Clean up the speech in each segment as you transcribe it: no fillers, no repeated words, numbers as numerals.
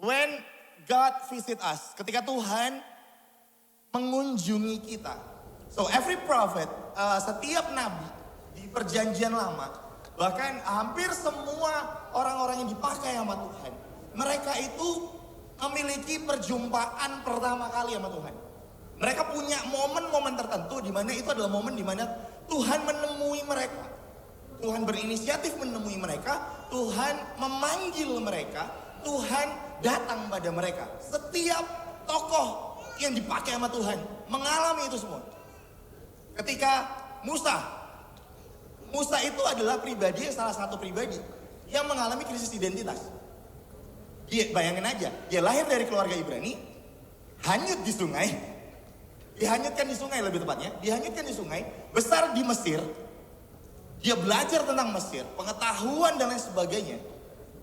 When God visit us, ketika Tuhan mengunjungi kita. So every prophet, setiap nabi di perjanjian lama, bahkan hampir semua orang-orang yang dipakai sama Tuhan, mereka itu memiliki perjumpaan pertama kali sama Tuhan. Mereka punya momen-momen tertentu di mana itu adalah momen di mana Tuhan menemui mereka. Tuhan berinisiatif menemui mereka, Tuhan memanggil mereka, Tuhan datang pada mereka. Setiap tokoh yang dipakai sama Tuhan mengalami itu semua. Ketika Musa itu adalah pribadi, salah satu pribadi yang mengalami krisis identitas. Dia bayangin aja, dia lahir dari keluarga Ibrani, hanyut di sungai, dihanyutkan di sungai lebih tepatnya, dihanyutkan di sungai, besar di Mesir, dia belajar tentang Mesir, pengetahuan dan lain sebagainya.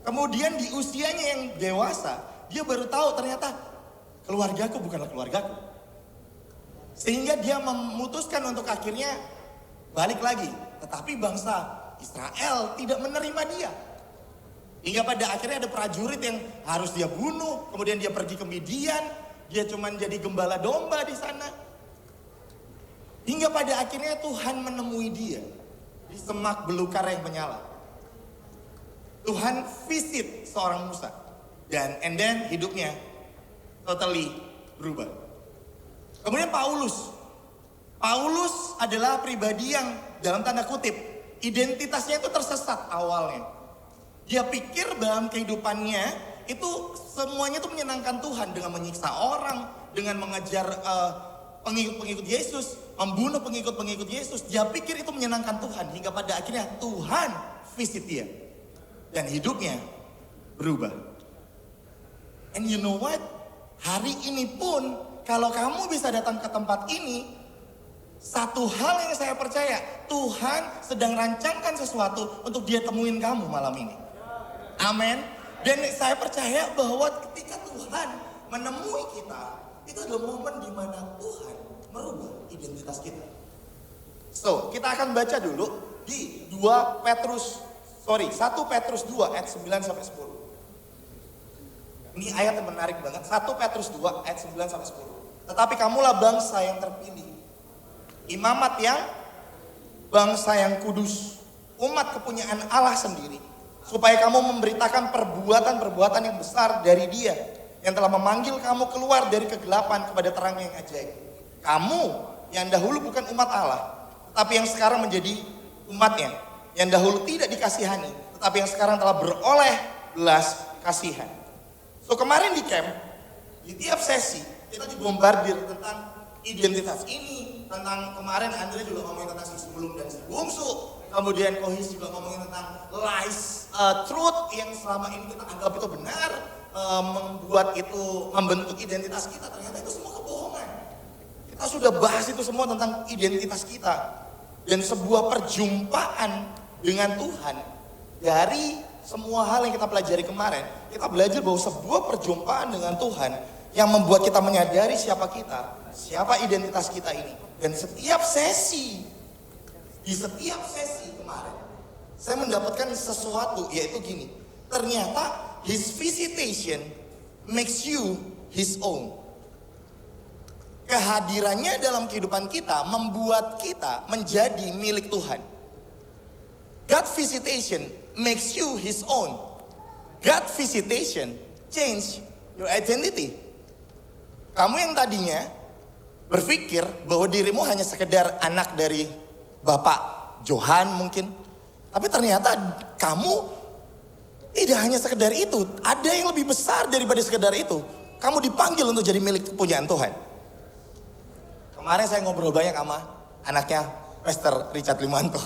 Kemudian di usianya yang dewasa, dia baru tahu ternyata keluargaku bukanlah keluargaku. Sehingga dia memutuskan untuk akhirnya balik lagi. Tetapi bangsa Israel tidak menerima dia. Hingga pada akhirnya ada prajurit yang harus dia bunuh. Kemudian dia pergi ke Midian. Dia cuma jadi gembala domba di sana. Hingga pada akhirnya Tuhan menemui dia di semak belukar yang menyala. Tuhan visit seorang Musa. And then hidupnya totally berubah. Kemudian Paulus adalah pribadi yang dalam tanda kutip identitasnya itu tersesat awalnya. Dia pikir dalam kehidupannya itu semuanya itu menyenangkan Tuhan dengan menyiksa orang, dengan mengejar pengikut-pengikut Yesus, membunuh pengikut-pengikut Yesus. Dia pikir itu menyenangkan Tuhan hingga pada akhirnya Tuhan visit dia dan hidupnya berubah. And you know what? Hari ini pun kalau kamu bisa datang ke tempat ini, satu hal yang saya percaya, Tuhan sedang rancangkan sesuatu untuk dia temuin kamu malam ini. Amin. Dan saya percaya bahwa ketika Tuhan menemui kita, itu adalah momen di mana Tuhan merubah identitas kita. So, kita akan baca dulu di 1 Petrus 2 ayat 9 sampai 10. Ini ayat yang menarik banget. 1 Petrus 2 ayat 9 sampai 10. Tetapi kamulah bangsa yang terpilih, imamat yang bangsa yang kudus, umat kepunyaan Allah sendiri, supaya kamu memberitakan perbuatan-perbuatan yang besar dari Dia yang telah memanggil kamu keluar dari kegelapan kepada terang yang ajaib. Kamu yang dahulu bukan umat Allah, tetapi yang sekarang menjadi umatnya, yang dahulu tidak dikasihani, tetapi yang sekarang telah beroleh belas kasihan. So kemarin di camp, di tiap sesi kita dibombardir tentang identitas ini, tentang kemarin Andre juga ngomongin tentang si sebelum dan si bungsu, kemudian Kohis juga ngomongin tentang lies, truth yang selama ini kita anggap itu benar, membuat itu membentuk identitas kita, ternyata itu semua kebohongan. Kita sudah bahas itu semua tentang identitas kita dan sebuah perjumpaan dengan Tuhan. Dari semua hal yang kita pelajari kemarin, kita belajar bahwa sebuah perjumpaan dengan Tuhan yang membuat kita menyadari siapa kita, siapa identitas kita ini. Dan di setiap sesi kemarin, saya mendapatkan sesuatu, yaitu gini. Ternyata His visitation makes you His own. Kehadirannya dalam kehidupan kita membuat kita menjadi milik Tuhan. God visitation makes you His own. God visitation change your identity. Kamu yang tadinya berpikir bahwa dirimu hanya sekedar anak dari Bapak Johan mungkin. Tapi ternyata kamu tidak hanya sekedar itu. Ada yang lebih besar daripada sekedar itu. Kamu dipanggil untuk jadi milik kepunyaan Tuhan. Kemarin saya ngobrol banyak sama anaknya Pastor Richard Limanto.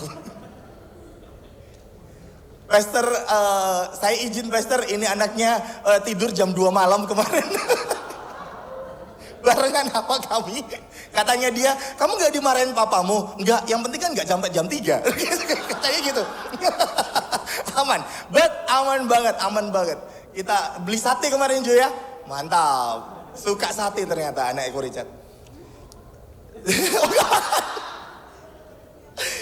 Pastor, saya izin Pastor, ini anaknya tidur jam 2 malam kemarin. Barengan apa kami? Katanya dia, kamu gak dimarahin papamu? Enggak, yang penting kan gak sampai jam 3. Katanya gitu. Aman banget. Kita beli sate kemarin Jo ya. Mantap. Suka sate ternyata anak Eko Richard.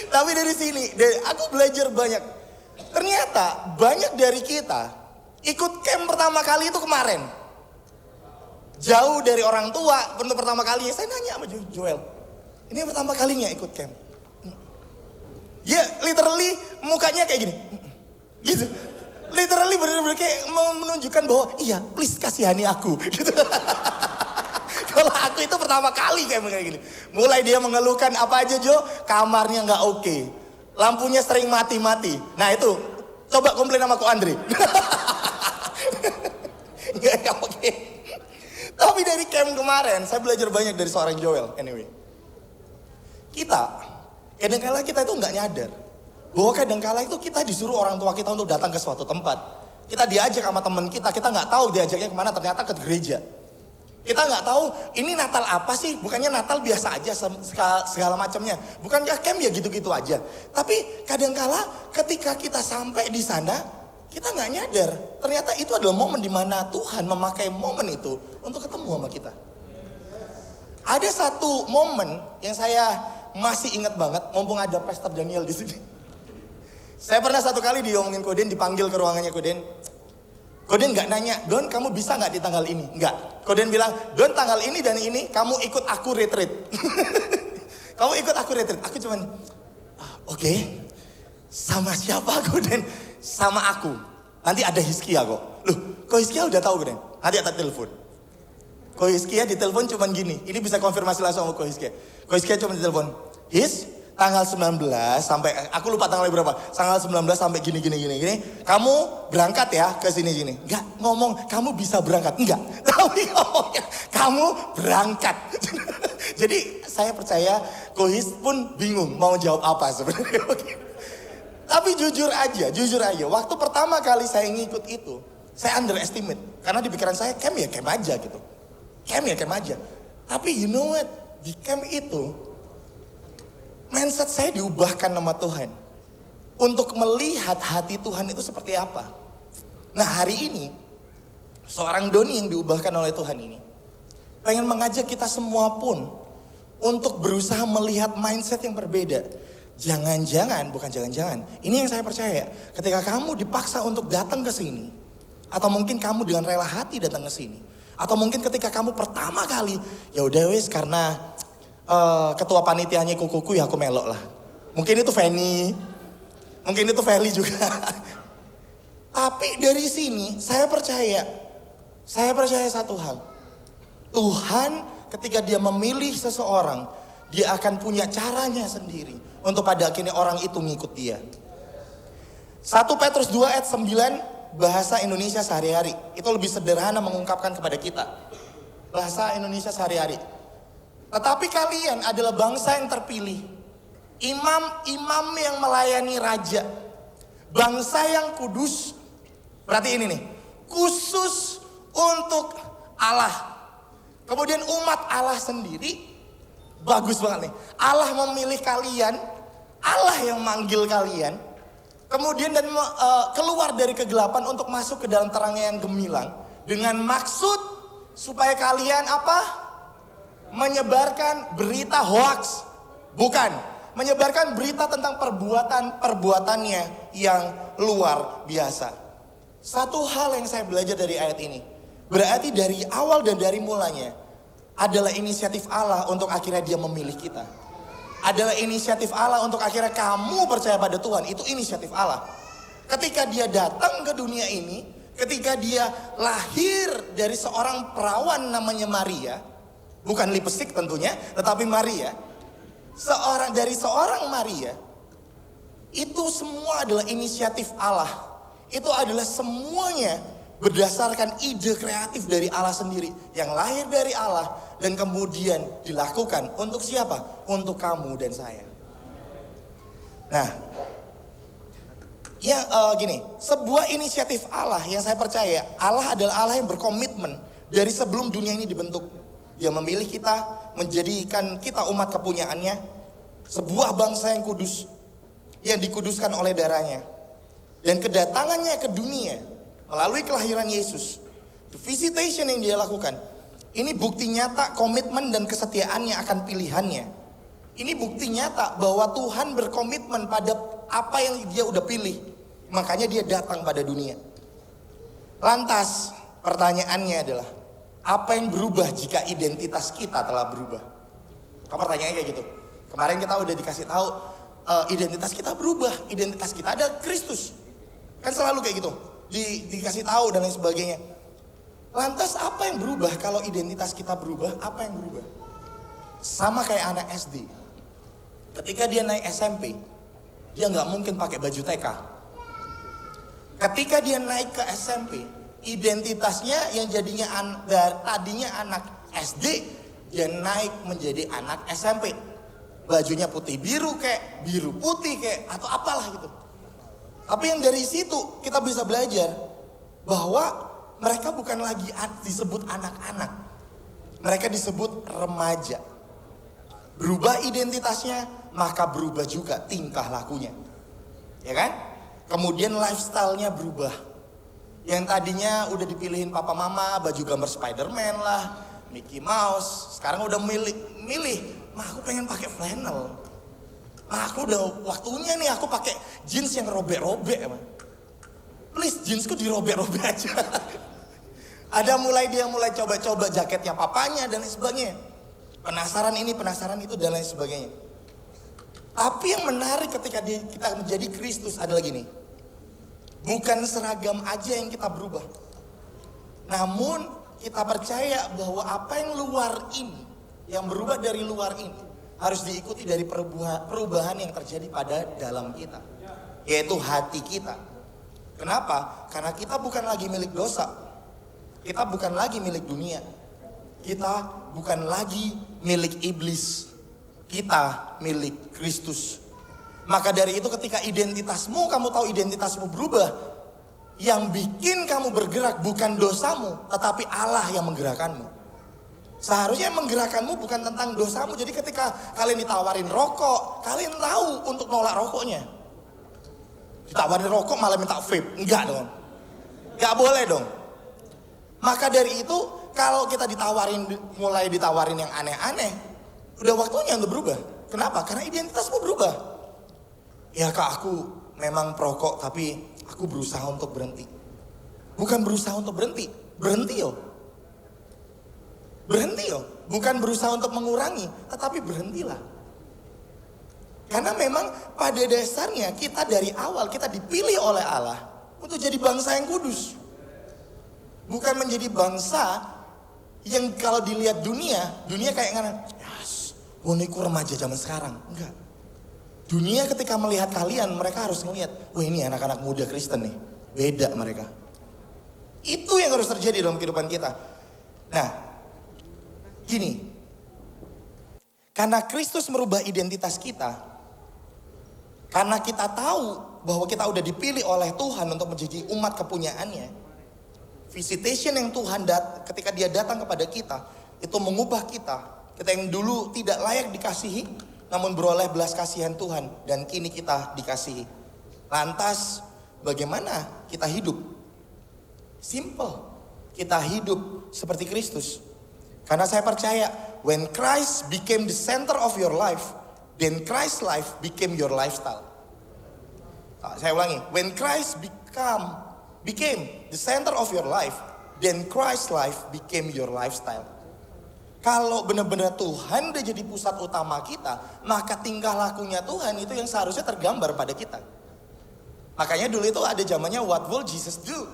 Tapi dari sini, aku belajar banyak. Ternyata banyak dari kita ikut camp pertama kali itu kemarin. jauh dari orang tua. Untuk pertama kalinya saya nanya sama Joel, ini pertama kalinya ikut camp? Ya literally mukanya kayak gini, gitu. Literally bener-bener kayak mau menunjukkan bahwa iya please kasihani aku gitu. Kalau aku itu pertama kali kayak gini. Mulai dia mengeluhkan apa aja Jo, kamarnya nggak oke, lampunya sering mati-mati. Nah itu coba komplain sama Ko Andre. Nggak oke. Tapi dari camp kemarin saya belajar banyak dari seorang Joel. Anyway, kadang-kala kita itu nggak nyadar bahwa kadang-kala itu kita disuruh orang tua kita untuk datang ke suatu tempat. Kita diajak sama teman kita nggak tahu diajaknya kemana, ternyata ke gereja. Kita nggak tahu ini Natal apa sih, bukannya Natal biasa aja segala macamnya. Bukankah camp ya gitu-gitu aja. Tapi kadang-kala ketika kita sampai di sana, kita nggak nyadar ternyata itu adalah momen di mana Tuhan memakai momen itu untuk ketemu sama kita. Ada satu momen yang saya masih ingat banget, mumpung ada Pastor Daniel di sini. Saya pernah satu kali diomongin Koden, dipanggil ke ruangannya Koden. Koden nggak nanya, Don kamu bisa nggak di tanggal ini? Nggak. Koden bilang, Don tanggal ini dan ini kamu ikut aku retreat. Kamu ikut aku retreat. Aku cuman, oke. Sama siapa Koden? Sama aku. Nanti ada Hizkia kok. Loh, kok Hizkia udah tahu Koden? Nanti ada telepon. Ko Hizkia ditelepon cuman gini. Ini bisa konfirmasi langsung sama Ko Hizkia. Ko Hizkia cuma ditelepon. His, tanggal 19 sampai, aku lupa tanggal berapa. Tanggal 19 sampai gini. Kamu berangkat ya ke sini. Enggak ngomong kamu bisa berangkat. Enggak. Tapi ngomongnya kamu berangkat. Jadi saya percaya Ko Hiz pun bingung mau jawab apa sebenarnya. Tapi jujur aja. Waktu pertama kali saya ngikut itu, saya underestimate. Karena di pikiran saya camp ya camp aja gitu. Camp aja. Tapi you know what? Di camp itu mindset saya diubahkan sama Tuhan. Untuk melihat hati Tuhan itu seperti apa. Nah hari ini seorang Doni yang diubahkan oleh Tuhan ini pengen mengajak kita semua pun untuk berusaha melihat mindset yang berbeda. Bukan jangan-jangan. Ini yang saya percaya. Ketika kamu dipaksa untuk datang ke sini, atau mungkin kamu dengan rela hati datang ke sini, atau mungkin ketika kamu pertama kali, ya udah wes karena ketua panitianya kukuku ya aku melok lah. Mungkin itu Fanny, mungkin itu Feli juga. Tapi dari sini saya percaya satu hal. Tuhan ketika dia memilih seseorang, dia akan punya caranya sendiri untuk pada akhirnya orang itu ngikut dia. 1 Petrus 2 ayat 9 bahasa Indonesia sehari-hari. Itu lebih sederhana mengungkapkan kepada kita. Bahasa Indonesia sehari-hari. Tetapi kalian adalah bangsa yang terpilih. Imam yang melayani raja. Bangsa yang kudus. Berarti ini nih. Khusus untuk Allah. Kemudian umat Allah sendiri. Bagus banget nih. Allah memilih kalian. Allah yang manggil kalian. Kemudian dan keluar dari kegelapan untuk masuk ke dalam terangnya yang gemilang. Dengan maksud supaya kalian apa? Menyebarkan berita hoax. Bukan. Menyebarkan berita tentang perbuatannya yang luar biasa. Satu hal yang saya belajar dari ayat ini. Berarti dari awal dan dari mulanya adalah inisiatif Allah untuk akhirnya dia memilih kita. Adalah inisiatif Allah untuk akhirnya kamu percaya pada Tuhan. Itu inisiatif Allah. Ketika dia datang ke dunia ini, ketika dia lahir dari seorang perawan namanya Maria, bukan lipstick tentunya, tetapi Maria, dari seorang Maria, itu semua adalah inisiatif Allah. Itu adalah semuanya berdasarkan ide kreatif dari Allah sendiri, yang lahir dari Allah dan kemudian dilakukan untuk siapa? Untuk kamu dan saya. Nah, gini, sebuah inisiatif Allah yang saya percaya, Allah adalah Allah yang berkomitmen dari sebelum dunia ini dibentuk. Dia memilih kita, menjadikan kita umat kepunyaannya, sebuah bangsa yang kudus, yang dikuduskan oleh darahnya, dan kedatangannya ke dunia melalui kelahiran Yesus, the visitation yang dia lakukan, ini bukti nyata komitmen dan kesetiaannya akan pilihannya. Ini bukti nyata bahwa Tuhan berkomitmen pada apa yang dia udah pilih. Makanya dia datang pada dunia. Lantas pertanyaannya adalah, Apa yang berubah jika identitas kita telah berubah? Kamu pertanyaannya kayak gitu. Kemarin kita udah dikasih tahu identitas kita berubah. Identitas kita ada Kristus. Kan selalu kayak gitu. Dikasih tahu dan lain sebagainya. Lantas apa yang berubah kalau identitas kita berubah? Apa yang berubah? Sama kayak anak SD. Ketika dia naik SMP, dia nggak mungkin pakai baju TK. Ketika dia naik ke SMP, identitasnya yang tadinya anak SD, dia naik menjadi anak SMP. Bajunya putih biru kayak, biru putih kayak, atau apalah gitu. Tapi yang dari situ kita bisa belajar bahwa mereka bukan lagi disebut anak-anak. Mereka disebut remaja. Berubah identitasnya, maka berubah juga tingkah lakunya. Ya kan? Kemudian lifestyle-nya berubah. Yang tadinya udah dipilihin papa mama, baju gambar Spider-Man lah, Mickey Mouse. Sekarang udah milih, mah aku pengen pakai flannel. Mah aku udah waktunya nih aku pakai jeans yang robek-robek. Please jeansku dirobek-robek aja. Dia mulai coba-coba jaketnya papanya dan lain sebagainya. Penasaran ini, penasaran itu dan lain sebagainya. Tapi yang menarik ketika kita menjadi Kristus adalah gini. Bukan seragam aja yang kita berubah. Namun kita percaya bahwa apa yang luar ini, yang berubah dari luar ini, harus diikuti dari perubahan yang terjadi pada dalam kita. Yaitu hati kita. Kenapa? Karena kita bukan lagi milik dosa. Kita bukan lagi milik dunia. Kita bukan lagi milik iblis. Kita milik Kristus. Maka dari itu ketika kamu tahu identitasmu berubah, yang bikin kamu bergerak bukan dosamu, tetapi Allah yang menggerakkanmu. Seharusnya yang menggerakkanmu bukan tentang dosamu. Jadi ketika kalian ditawarin rokok, kalian tahu untuk nolak rokoknya. Ditawarin rokok malah minta vape, enggak dong. Enggak boleh dong. Maka dari itu kalau kita mulai ditawarin yang aneh-aneh, udah waktunya untuk berubah. Kenapa? Karena identitasmu berubah. Ya kak, aku memang perokok tapi aku berusaha untuk berhenti. Bukan berusaha untuk berhenti, berhenti yo. Berhenti yo. Bukan berusaha untuk mengurangi, tetapi berhentilah. Karena memang pada dasarnya kita dari awal kita dipilih oleh Allah untuk jadi bangsa yang kudus. Bukan menjadi bangsa yang kalau dilihat dunia kayak ngana, yes, uniku remaja zaman sekarang. Enggak. Dunia ketika melihat kalian, mereka harus ngelihat, wah ini anak-anak muda Kristen nih, beda mereka. Itu yang harus terjadi dalam kehidupan kita. Nah, gini, karena Kristus merubah identitas kita, karena kita tahu bahwa kita udah dipilih oleh Tuhan untuk menjadi umat kepunyaannya. Visitation yang Tuhan ketika dia datang kepada kita, itu mengubah kita. Kita yang dulu tidak layak dikasihi, namun beroleh belas kasihan Tuhan. Dan kini kita dikasihi. Lantas bagaimana kita hidup? Simple. Kita hidup seperti Kristus. Karena saya percaya, when Christ became the center of your life, then Christ's life became your lifestyle. Saya ulangi, when Christ became the center of your life, then Christ's life became your lifestyle. Kalau benar-benar Tuhan udah jadi pusat utama kita, maka tingkah lakunya Tuhan itu yang seharusnya tergambar pada kita. Makanya dulu itu ada zamannya what will Jesus do?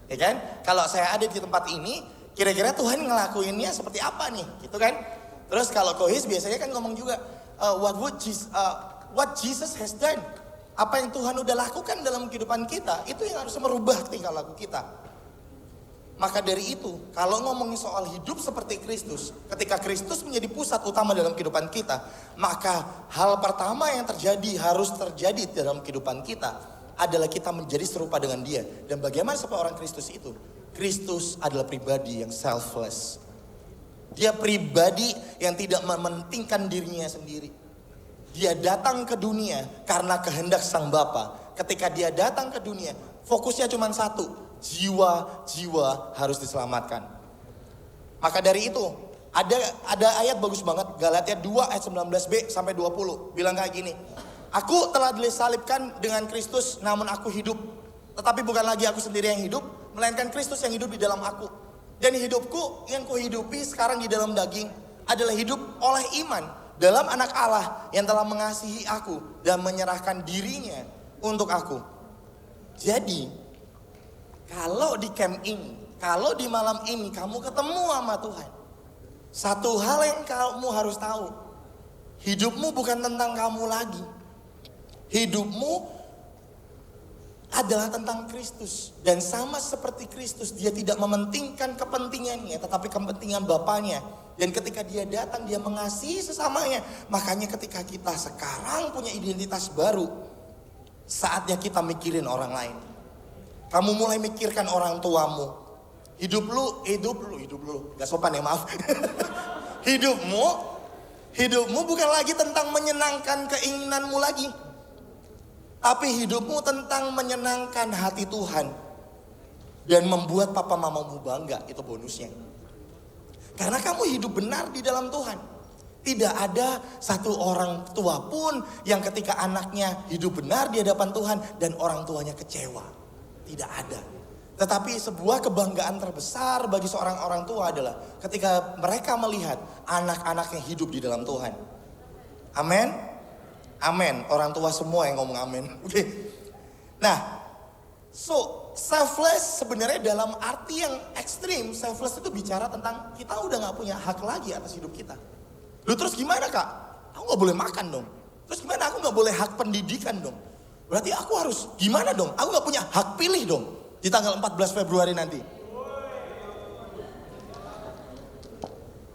Ya kan? Kalau saya ada di tempat ini, kira-kira Tuhan ngelakuinnya seperti apa nih? Gitu kan? Terus kalau Kohis biasanya kan ngomong juga, what Jesus has done. Apa yang Tuhan udah lakukan dalam kehidupan kita, itu yang harus merubah tingkah laku kita. Maka dari itu, kalau ngomongin soal hidup seperti Kristus, ketika Kristus menjadi pusat utama dalam kehidupan kita, maka hal pertama yang harus terjadi dalam kehidupan kita adalah kita menjadi serupa dengan Dia. Dan bagaimana seorang Kristus itu? Kristus adalah pribadi yang selfless. Dia pribadi yang tidak mementingkan dirinya sendiri. Dia datang ke dunia karena kehendak Sang Bapa. Ketika dia datang ke dunia, fokusnya cuma satu, jiwa-jiwa harus diselamatkan. Maka dari itu, ada ayat bagus banget, Galatia 2 ayat 19b sampai 20. Bilang kayak gini, aku telah disalibkan dengan Kristus, namun aku hidup. Tetapi bukan lagi aku sendiri yang hidup, melainkan Kristus yang hidup di dalam aku. Dan hidupku yang kuhidupi sekarang di dalam daging adalah hidup oleh iman dalam anak Allah yang telah mengasihi aku dan menyerahkan dirinya untuk aku. Jadi, kalau di camp ini, kalau di malam ini kamu ketemu sama Tuhan, satu hal yang kamu harus tahu, hidupmu bukan tentang kamu lagi. Hidupmu adalah tentang Kristus. Dan sama seperti Kristus, dia tidak mementingkan kepentingannya, tetapi kepentingan Bapaknya. Dan ketika dia datang, dia mengasihi sesamanya. Makanya ketika kita sekarang punya identitas baru, saatnya kita mikirin orang lain. Kamu mulai mikirkan orang tuamu. Hidup lu, gak sopan ya, maaf. Hidupmu bukan lagi tentang menyenangkan keinginanmu lagi. Tapi hidupmu tentang menyenangkan hati Tuhan. Dan membuat papa mamamu bangga, itu bonusnya. Karena kamu hidup benar di dalam Tuhan. Tidak ada satu orang tua pun yang ketika anaknya hidup benar di hadapan Tuhan dan orang tuanya kecewa. Tidak ada. Tetapi sebuah kebanggaan terbesar bagi seorang orang tua adalah ketika mereka melihat anak-anaknya hidup di dalam Tuhan. Amin. Amin. Orang tua semua yang ngomong amin. Oke. Nah, selfless sebenarnya dalam arti yang ekstrim, selfless itu bicara tentang kita udah gak punya hak lagi atas hidup kita. Lu terus gimana kak? Aku gak boleh makan dong. Terus gimana aku gak boleh hak pendidikan dong? Berarti aku harus gimana dong? Aku gak punya hak pilih dong di tanggal 14 Februari nanti.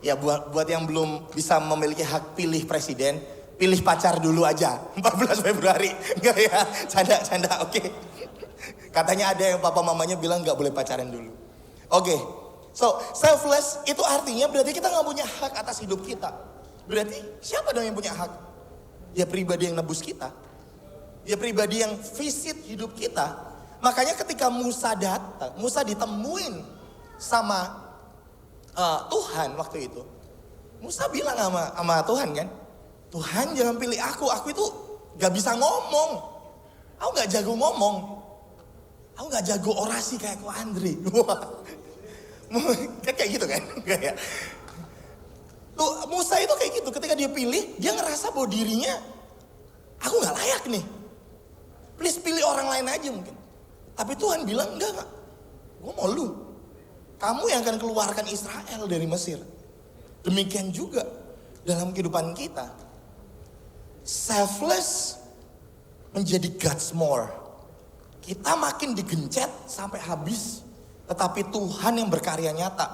Ya buat yang belum bisa memiliki hak pilih presiden, pilih pacar dulu aja 14 Februari. Enggak ya, canda, oke. Katanya ada yang papa mamanya bilang gak boleh pacaran dulu. Oke. So, selfless itu artinya berarti kita gak punya hak atas hidup kita. Berarti siapa dong yang punya hak? Dia pribadi yang nebus kita. Dia pribadi yang visit hidup kita. Makanya ketika Musa datang, Musa ditemuin sama Tuhan waktu itu. Musa bilang sama Tuhan kan, Tuhan jangan pilih aku itu gak bisa ngomong. Aku gak jago ngomong. Aku gak jago orasi kayak Ko Andri. Kayak gitu kan. Tuh, Musa itu kayak gitu. Ketika dia pilih, dia ngerasa bahwa dirinya, aku gak layak nih. Please pilih orang lain aja mungkin. Tapi Tuhan bilang, enggak. Gue mau lu. Kamu yang akan keluarkan Israel dari Mesir. Demikian juga dalam kehidupan kita. Selfless menjadi God's more. Kita makin digencet sampai habis. Tetapi Tuhan yang berkarya nyata.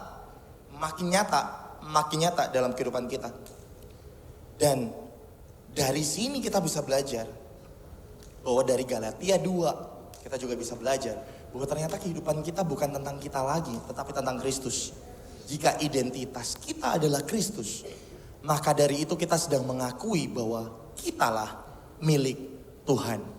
Makin nyata dalam kehidupan kita. Dan dari sini kita bisa belajar. Bahwa dari Galatia 2 kita juga bisa belajar. Bahwa ternyata kehidupan kita bukan tentang kita lagi. Tetapi tentang Kristus. Jika identitas kita adalah Kristus. Maka dari itu kita sedang mengakui bahwa kitalah milik Tuhan.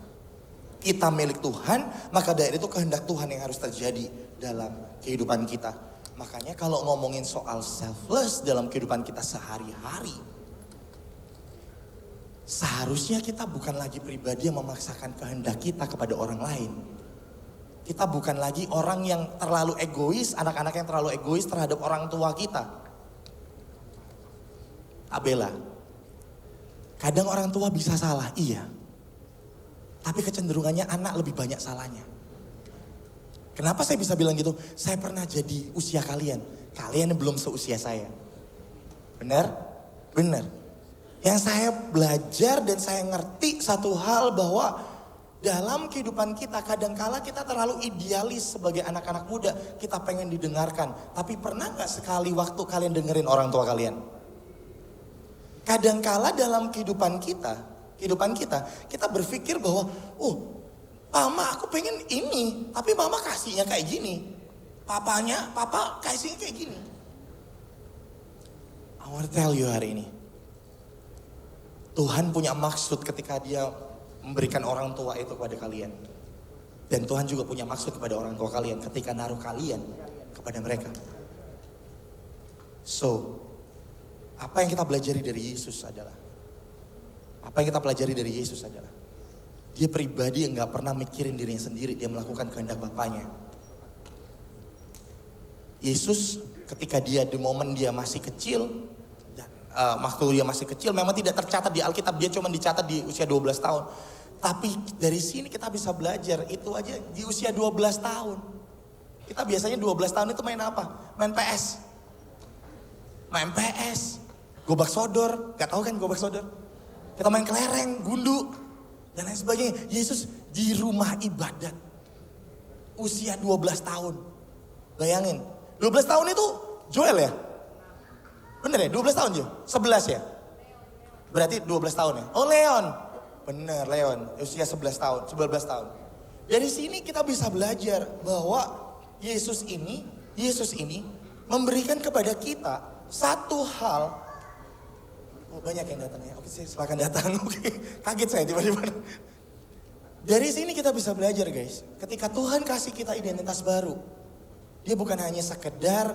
Kita milik Tuhan, maka dari itu kehendak Tuhan yang harus terjadi dalam kehidupan kita. Makanya kalau ngomongin soal selfless dalam kehidupan kita sehari-hari, seharusnya kita bukan lagi pribadi yang memaksakan kehendak kita kepada orang lain. Kita bukan lagi orang yang terlalu egois, anak-anak yang terlalu egois terhadap orang tua kita. Abela, kadang orang tua bisa salah, iya. Tapi kecenderungannya anak lebih banyak salahnya. Kenapa saya bisa bilang gitu? Saya pernah jadi usia kalian. Kalian belum seusia saya. Benar? Benar. Yang saya belajar dan saya ngerti satu hal bahwa dalam kehidupan kita kadangkala kita terlalu idealis sebagai anak-anak muda. Kita pengen didengarkan. Tapi pernah gak sekali waktu kalian dengerin orang tua kalian? Kadangkala dalam kehidupan kita berpikir bahwa, mama aku pengen ini, tapi mama kasihnya kayak gini. Papa kasihnya kayak gini. I want to tell you hari ini, Tuhan punya maksud ketika dia memberikan orang tua itu kepada kalian. Dan Tuhan juga punya maksud kepada orang tua kalian ketika naruh kalian kepada mereka. So, apa yang kita pelajari dari Yesus adalah dia pribadi yang gak pernah mikirin dirinya sendiri. Dia melakukan kehendak Bapaknya. Yesus ketika dia di momen dia masih kecil, waktu dia masih kecil memang tidak tercatat di Alkitab, dia cuma dicatat di usia 12 tahun. Tapi dari sini kita bisa belajar, itu aja di usia 12 tahun. Kita biasanya 12 tahun itu main apa? Main PS. Main PS. Gobak sodor, gak tahu kan gobak sodor? Kita main kelereng, gundu, dan lain sebagainya. Yesus di rumah ibadat. Usia 12 tahun. Bayangin, 12 tahun itu Joel ya? Bener ya? 12 tahun Jo? 11 ya? Berarti 12 tahun ya? Oh Leon. Bener Leon, usia 11 tahun, 19 tahun. Dari sini kita bisa belajar bahwa Yesus ini memberikan kepada kita satu hal. Oh banyak yang datang ya, oke silakan datang. Oke, kaget saya tiba-tiba. Dari sini kita bisa belajar guys, ketika Tuhan kasih kita identitas baru, dia bukan hanya sekedar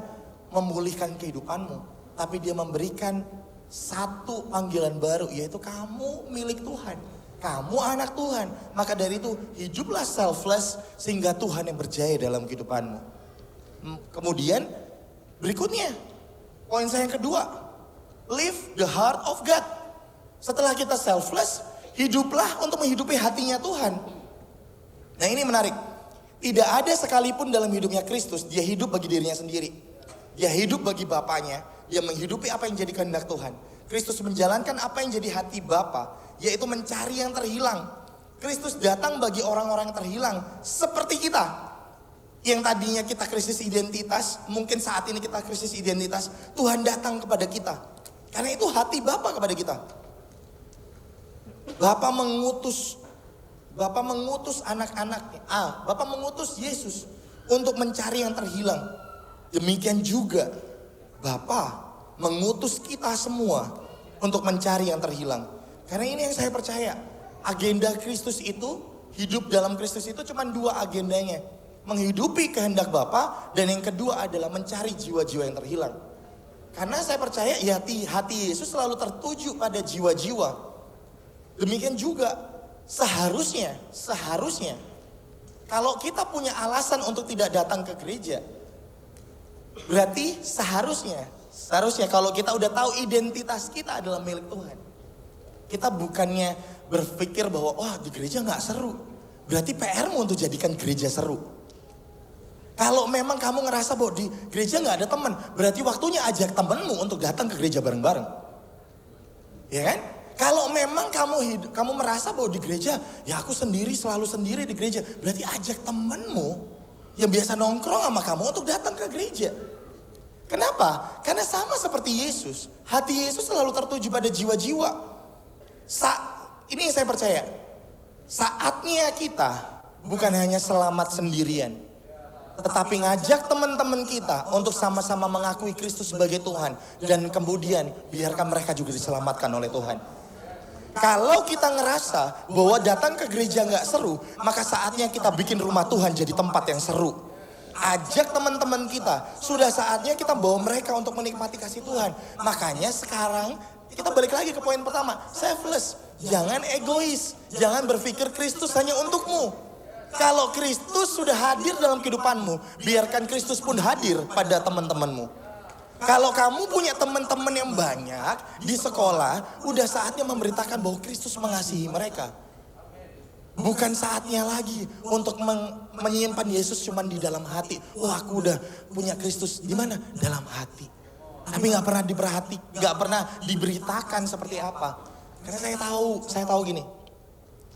memulihkan kehidupanmu, tapi dia memberikan satu panggilan baru, yaitu kamu milik Tuhan. Kamu anak Tuhan. Maka dari itu hiduplah selfless sehingga Tuhan yang berjaya dalam kehidupanmu. Kemudian berikutnya, poin saya yang kedua, live the heart of God. Setelah kita selfless, hiduplah untuk menghidupi hatinya Tuhan. Nah ini menarik. Tidak ada sekalipun dalam hidupnya Kristus dia hidup bagi dirinya sendiri. Dia hidup bagi Bapaknya. Dia menghidupi apa yang jadi kehendak Tuhan. Kristus menjalankan apa yang jadi hati Bapa, yaitu mencari yang terhilang. Kristus datang bagi orang-orang yang terhilang seperti kita. Yang tadinya kita krisis identitas, mungkin saat ini kita krisis identitas, Tuhan datang kepada kita. Karena itu hati Bapa kepada kita. Bapa mengutus anak-anaknya. Bapa mengutus Yesus untuk mencari yang terhilang. Demikian juga Bapa mengutus kita semua untuk mencari yang terhilang. Karena ini yang saya percaya. Agenda Kristus itu, hidup dalam Kristus itu cuma dua agendanya. Menghidupi kehendak Bapa, dan yang kedua adalah mencari jiwa-jiwa yang terhilang. Karena saya percaya hati Yesus selalu tertuju pada jiwa-jiwa. Demikian juga seharusnya kalau kita punya alasan untuk tidak datang ke gereja, berarti seharusnya kalau kita udah tahu identitas kita adalah milik Tuhan, kita bukannya berpikir bahwa di gereja gak seru. Berarti PR-mu untuk jadikan gereja seru. Kalau memang kamu ngerasa bahwa di gereja gak ada teman, berarti waktunya ajak temanmu untuk datang ke gereja bareng-bareng. Ya kan? Kalau memang kamu merasa bahwa di gereja, ya aku selalu sendiri di gereja, berarti ajak temanmu yang biasa nongkrong sama kamu untuk datang ke gereja. Kenapa? Karena sama seperti Yesus, hati Yesus selalu tertuju pada jiwa-jiwa. Ini yang saya percaya, saatnya kita bukan hanya selamat sendirian, tetapi ngajak teman-teman kita untuk sama-sama mengakui Kristus sebagai Tuhan, dan kemudian biarkan mereka juga diselamatkan oleh Tuhan. Kalau kita ngerasa bahwa datang ke gereja gak seru, maka saatnya kita bikin rumah Tuhan jadi tempat yang seru. Ajak teman-teman kita, sudah saatnya kita bawa mereka untuk menikmati kasih Tuhan. Makanya sekarang kita balik lagi ke poin pertama, selfless. Jangan egois, jangan berpikir Kristus hanya untukmu. Kalau Kristus sudah hadir dalam kehidupanmu, biarkan Kristus pun hadir pada teman-temanmu. Kalau kamu punya teman-teman yang banyak di sekolah, udah saatnya memberitakan bahwa Kristus mengasihi mereka. Bukan saatnya lagi untuk menyimpan Yesus cuma di dalam hati. Aku udah punya Kristus di mana? Dalam hati. Tapi nggak pernah diperhati, nggak pernah diberitakan seperti apa. Karena saya tahu gini.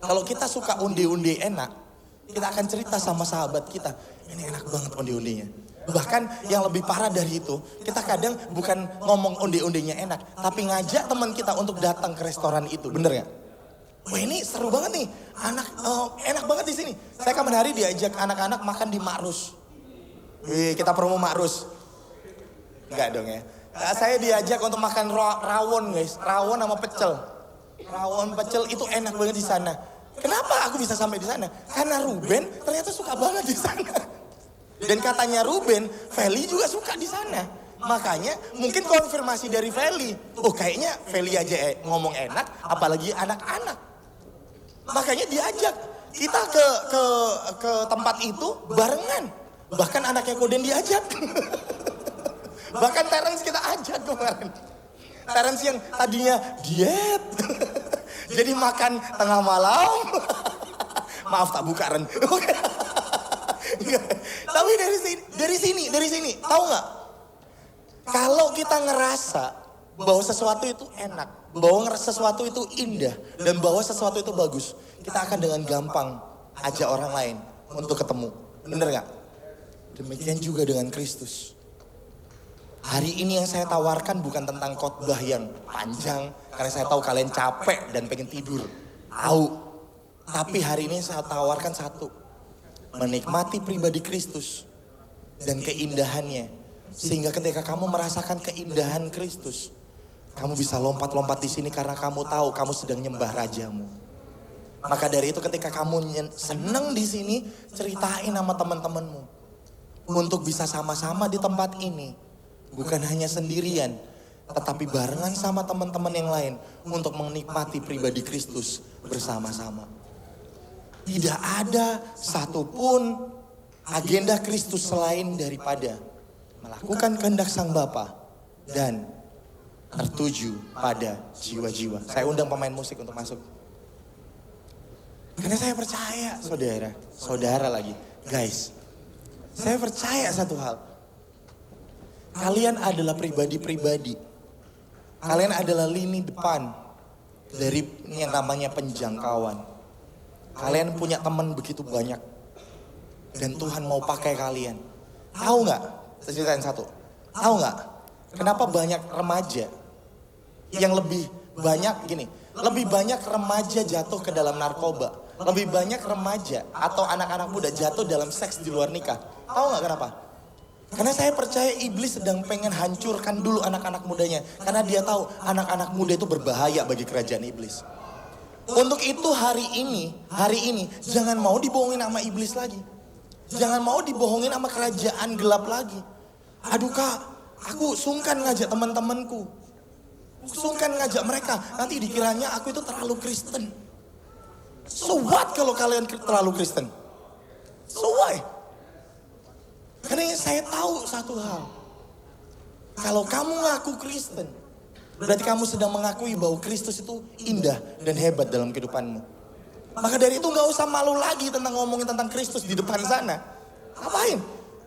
Kalau kita suka onde-onde enak, kita akan cerita sama sahabat kita, ini enak banget onde-ondenya. Bahkan yang lebih parah dari itu, kita kadang bukan ngomong onde-ondenya enak, tapi ngajak teman kita untuk datang ke restoran itu, bener gak? Wah ini seru banget nih, enak banget di sini. Saya kemarin hari diajak anak-anak makan di Ma'rus. Kita promo Ma'rus. Enggak dong ya. Saya diajak untuk makan rawon guys, rawon sama pecel. Rawon pecel itu enak banget di sana. Kenapa aku bisa sampai di sana? Karena Ruben ternyata suka banget di sana. Dan katanya Ruben, Feli juga suka di sana. Makanya mungkin konfirmasi dari Feli. Kayaknya Feli aja ngomong enak, apalagi anak-anak. Makanya diajak kita ke tempat itu barengan. Bahkan anaknya Koden diajak. Bahkan Terence kita ajak kemarin. Terence yang tadinya diet. Jadi makan tengah malam. Maaf tak buka Ren. Tapi dari sini, tahu nggak? Kalau kita ngerasa bahwa sesuatu itu enak, bahwa sesuatu itu indah, dan bahwa sesuatu itu bagus, kita akan dengan gampang ajak orang lain untuk ketemu. Bener nggak? Demikian juga dengan Kristus. Hari ini yang saya tawarkan bukan tentang khotbah yang panjang, karena saya tahu kalian capek dan pengen tidur. Tahu. Tapi hari ini saya tawarkan satu. Menikmati pribadi Kristus dan keindahannya. Sehingga ketika kamu merasakan keindahan Kristus, kamu bisa lompat-lompat di sini karena kamu tahu kamu sedang nyembah rajamu. Maka dari itu ketika kamu seneng di sini, ceritain sama teman-temanmu. Untuk bisa sama-sama di tempat ini. Bukan hanya sendirian, tetapi barengan sama teman-teman yang lain untuk menikmati pribadi Kristus bersama-sama. Tidak ada satupun agenda Kristus selain daripada melakukan kehendak Sang Bapa dan tertuju pada jiwa-jiwa. Saya undang pemain musik untuk masuk. Karena saya percaya, saudara lagi, guys. Saya percaya satu hal. Kalian adalah pribadi-pribadi. Kalian adalah lini depan dari yang namanya penjangkauan. Kalian punya teman begitu banyak. Dan Tuhan mau pakai kalian. Tahu nggak? Saya ceritain satu. Tahu nggak? Kenapa banyak remaja yang lebih banyak remaja jatuh ke dalam narkoba. Lebih banyak remaja atau anak-anak muda jatuh dalam seks di luar nikah. Tahu nggak kenapa? Karena saya percaya iblis sedang pengen hancurkan dulu anak-anak mudanya. Karena dia tahu anak-anak muda itu berbahaya bagi kerajaan iblis. Untuk itu hari ini jangan mau dibohongin sama iblis lagi. Jangan mau dibohongin sama kerajaan gelap lagi. Aduh kak, aku sungkan ngajak teman-temanku. Sungkan ngajak mereka. Nanti dikiranya aku itu terlalu Kristen. So what kalau kalian terlalu Kristen? So why? Karena saya tahu satu hal. Kalau kamu ngaku Kristen, berarti kamu sedang mengakui bahwa Kristus itu indah dan hebat dalam kehidupanmu. Maka dari itu gak usah malu lagi tentang ngomongin tentang Kristus di depan sana. Ngapain?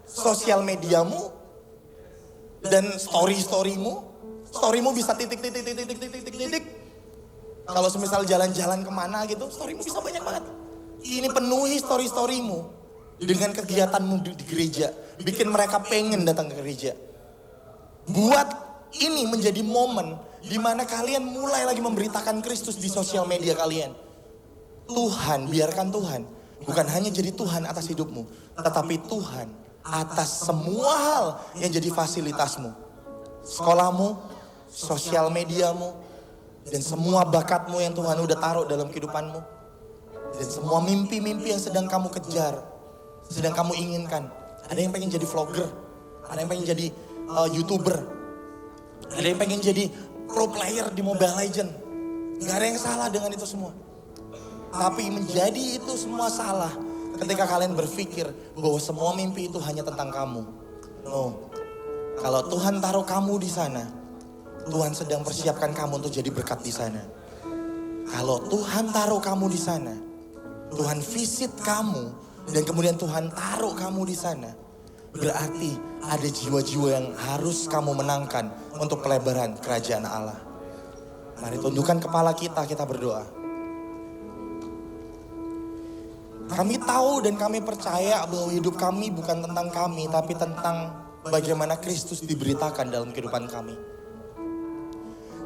Sosial mediamu dan story-storymu bisa titik. Kalau semisal jalan-jalan kemana gitu, storymu bisa banyak banget. Ini penuhi story-storymu dengan kegiatanmu di gereja. Bikin mereka pengen datang ke gereja. Buat ini menjadi momen di mana kalian mulai lagi memberitakan Kristus di sosial media kalian. Biarkan Tuhan bukan hanya jadi Tuhan atas hidupmu, tetapi Tuhan atas semua hal yang jadi fasilitasmu. Sekolahmu, sosial mediamu, dan semua bakatmu yang Tuhan udah taruh dalam kehidupanmu. Dan semua mimpi-mimpi yang sedang kamu kejar, sedang kamu inginkan. Ada yang pengen jadi vlogger, ada yang pengen jadi YouTuber, ada yang pengen jadi pro player di Mobile Legends. Gak ada yang salah dengan itu semua. Tapi menjadi itu semua salah ketika kalian berpikir bahwa semua mimpi itu hanya tentang kamu. No. Kalau Tuhan taruh kamu di sana, Tuhan sedang persiapkan kamu untuk jadi berkat di sana. Kalau Tuhan taruh kamu di sana, Tuhan visit kamu, dan kemudian Tuhan taruh kamu di sana, berarti ada jiwa-jiwa yang harus kamu menangkan untuk pelebaran kerajaan Allah. Mari tundukkan kepala kita berdoa. Kami tahu dan kami percaya bahwa hidup kami bukan tentang kami, tapi tentang bagaimana Kristus diberitakan dalam kehidupan kami.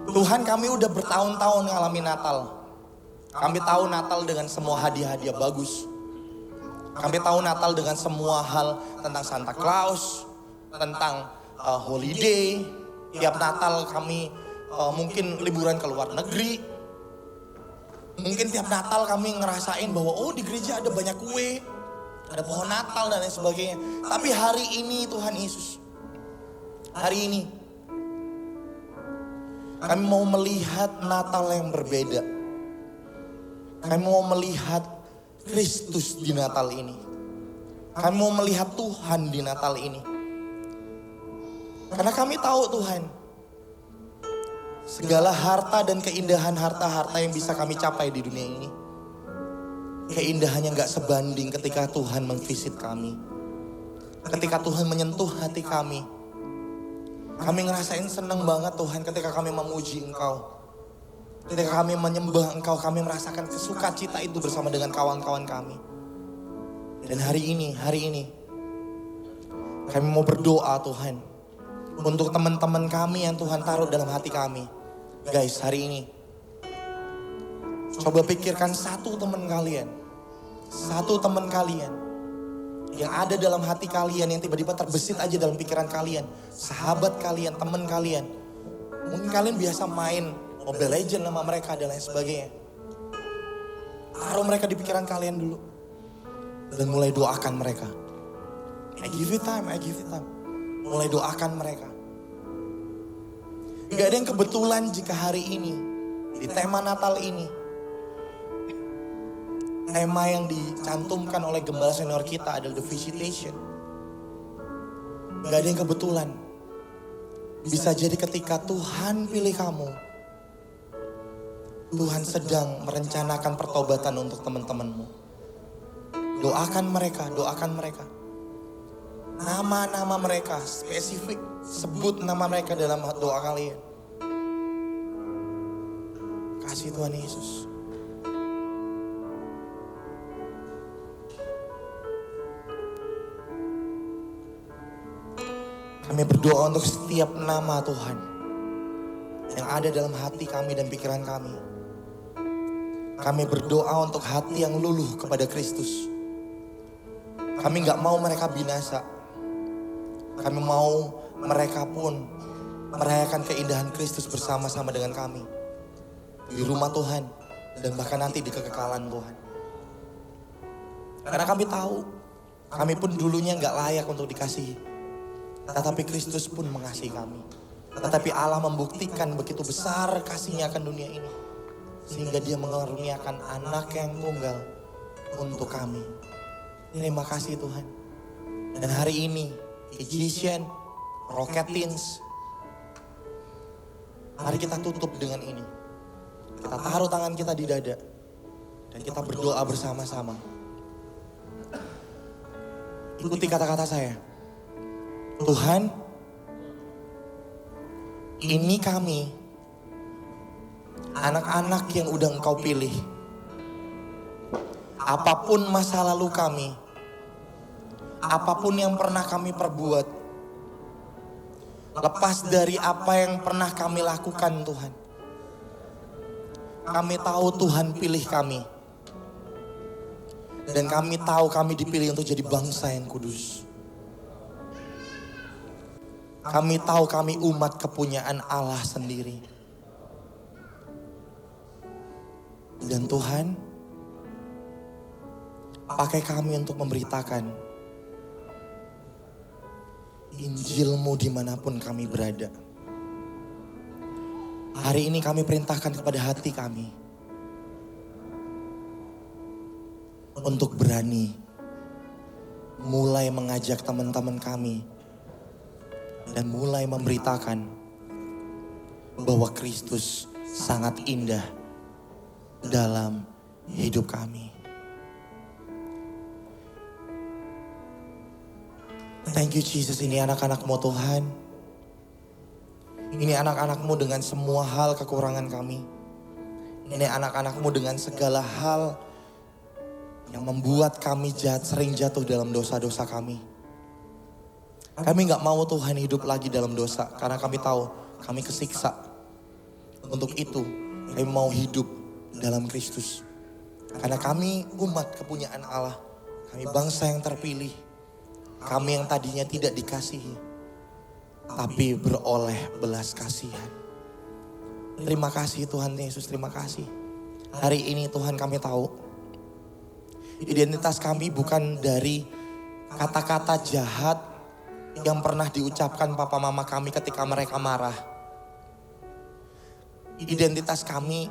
Tuhan, kami udah bertahun-tahun ngalamin Natal. Kami tahu Natal dengan semua hadiah-hadiah bagus. Kami tahu Natal dengan semua hal tentang Santa Claus, tentang holiday. Tiap Natal kami mungkin liburan ke luar negeri. Mungkin tiap Natal kami ngerasain bahwa di gereja ada banyak kue, ada pohon Natal dan lain sebagainya. Tapi hari ini Tuhan Yesus, hari ini kami mau melihat Natal yang berbeda. Kami mau melihat Kristus di Natal ini. Kami mau melihat Tuhan di Natal ini. Karena kami tahu Tuhan, segala harta dan keindahan harta-harta yang bisa kami capai di dunia ini, keindahannya gak sebanding ketika Tuhan mengvisit kami. Ketika Tuhan menyentuh hati kami. Kami ngerasain seneng banget Tuhan ketika kami memuji Engkau. Ketika kami menyembah Engkau, kami merasakan sukacita itu bersama dengan kawan-kawan kami. Dan hari ini kami mau berdoa Tuhan untuk teman-teman kami yang Tuhan taruh dalam hati kami. Guys, hari ini coba pikirkan satu teman kalian yang ada dalam hati kalian, yang tiba-tiba terbesit aja dalam pikiran kalian, sahabat kalian, teman kalian. Mungkin kalian biasa main Mobile Legends sama mereka dan lain sebagainya. Taruh mereka di pikiran kalian dulu dan mulai doakan mereka. I give it time. Mulai doakan mereka. Gak ada yang kebetulan jika hari ini, di tema Natal ini, tema yang dicantumkan oleh gembala senior kita adalah The Visitation. Gak ada yang kebetulan. Bisa jadi ketika Tuhan pilih kamu, Tuhan sedang merencanakan pertobatan untuk teman-temanmu. Doakan mereka. Nama-nama mereka spesifik, sebut nama mereka dalam doa kalian. Kasih Tuhan Yesus. Kami berdoa untuk setiap nama Tuhan yang ada dalam hati kami dan pikiran kami. Kami berdoa untuk hati yang luluh kepada Kristus. Kami gak mau mereka binasa. Kami mau mereka pun merayakan keindahan Kristus bersama-sama dengan kami. Di rumah Tuhan dan bahkan nanti di kekekalan Tuhan. Karena kami tahu, kami pun dulunya gak layak untuk dikasihi. Tetapi Kristus pun mengasihi kami. Tetapi Allah membuktikan begitu besar kasihnya akan dunia ini. Sehingga dia mengaruniakan anak yang tunggal untuk kami. Terima kasih Tuhan. Dan hari ini, Egyptian, Rocket Teens, mari kita tutup dengan ini. Kita taruh tangan kita di dada. Dan kita berdoa bersama-sama. Ikuti kata-kata saya. Tuhan, ini kami, anak-anak yang udah Engkau pilih. Apapun masa lalu kami, apapun yang pernah kami perbuat, lepas dari apa yang pernah kami lakukan Tuhan, kami tahu Tuhan pilih kami. Dan kami tahu kami dipilih untuk jadi bangsa yang kudus. Kami tahu kami umat kepunyaan Allah sendiri. Dan Tuhan, pakai kami untuk memberitakan Injil-Mu dimanapun kami berada. Hari ini kami perintahkan kepada hati kami untuk berani mulai mengajak teman-teman kami dan mulai memberitakan bahwa Kristus sangat indah dalam hidup kami. Thank you Jesus, ini anak-anak-Mu Tuhan. Ini anak-anak-Mu dengan semua hal kekurangan kami. Ini anak-anak-Mu dengan segala hal yang membuat kami sering jatuh dalam dosa-dosa kami. Kami gak mau Tuhan hidup lagi dalam dosa, karena kami tahu kami kesiksa. Untuk itu kami mau hidup dalam Kristus. Karena kami umat kepunyaan Allah. Kami bangsa yang terpilih. Kami yang tadinya tidak dikasihi, tapi beroleh belas kasihan. Terima kasih Tuhan Yesus, terima kasih. Hari ini Tuhan kami tahu identitas kami bukan dari kata-kata jahat yang pernah diucapkan papa mama kami ketika mereka marah. Identitas kami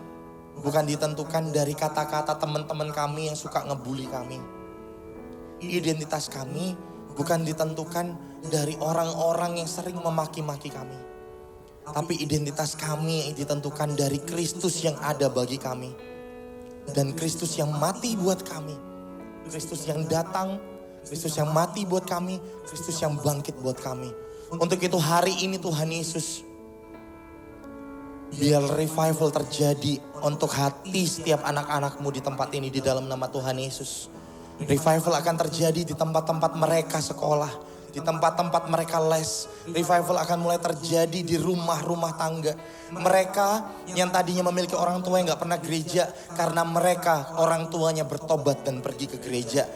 bukan ditentukan dari kata-kata teman-teman kami yang suka ngebully kami. identitas kami bukan ditentukan dari orang-orang yang sering memaki-maki kami. Tapi identitas kami ditentukan dari Kristus yang ada bagi kami. Dan Kristus yang mati buat kami. Kristus yang datang, Kristus yang mati buat kami, Kristus yang bangkit buat kami. Untuk itu hari ini Tuhan Yesus, biar revival terjadi untuk hati setiap anak-anak-Mu di tempat ini di dalam nama Tuhan Yesus. Revival akan terjadi di tempat-tempat mereka sekolah, di tempat-tempat mereka les. Revival akan mulai terjadi di rumah-rumah tangga. Mereka yang tadinya memiliki orang tua yang gak pernah gereja, karena mereka orang tuanya bertobat dan pergi ke gereja.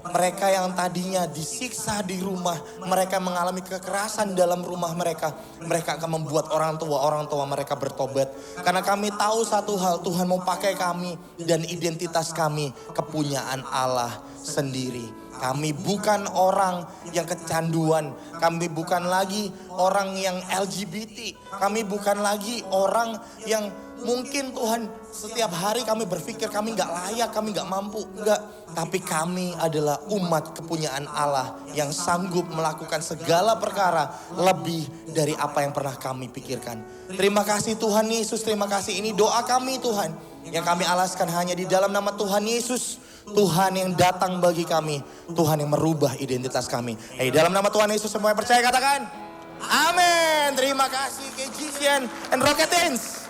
Mereka yang tadinya disiksa di rumah, mereka mengalami kekerasan dalam rumah mereka. Mereka akan membuat orang tua mereka bertobat. Karena kami tahu satu hal, Tuhan mau pakai kami dan identitas kami, kepunyaan Allah sendiri. Kami bukan orang yang kecanduan. Kami bukan lagi orang yang LGBT. Kami bukan lagi orang yang mungkin Tuhan setiap hari kami berpikir kami gak layak, kami gak mampu. Enggak. Tapi kami adalah umat kepunyaan Allah yang sanggup melakukan segala perkara lebih dari apa yang pernah kami pikirkan. Terima kasih Tuhan Yesus, terima kasih. Ini doa kami Tuhan, yang kami alaskan hanya di dalam nama Tuhan Yesus. Tuhan yang datang bagi kami, Tuhan yang merubah identitas kami. Dalam nama Tuhan Yesus semua yang percaya katakan amin. Terima kasih KGCN and Rocket Dance.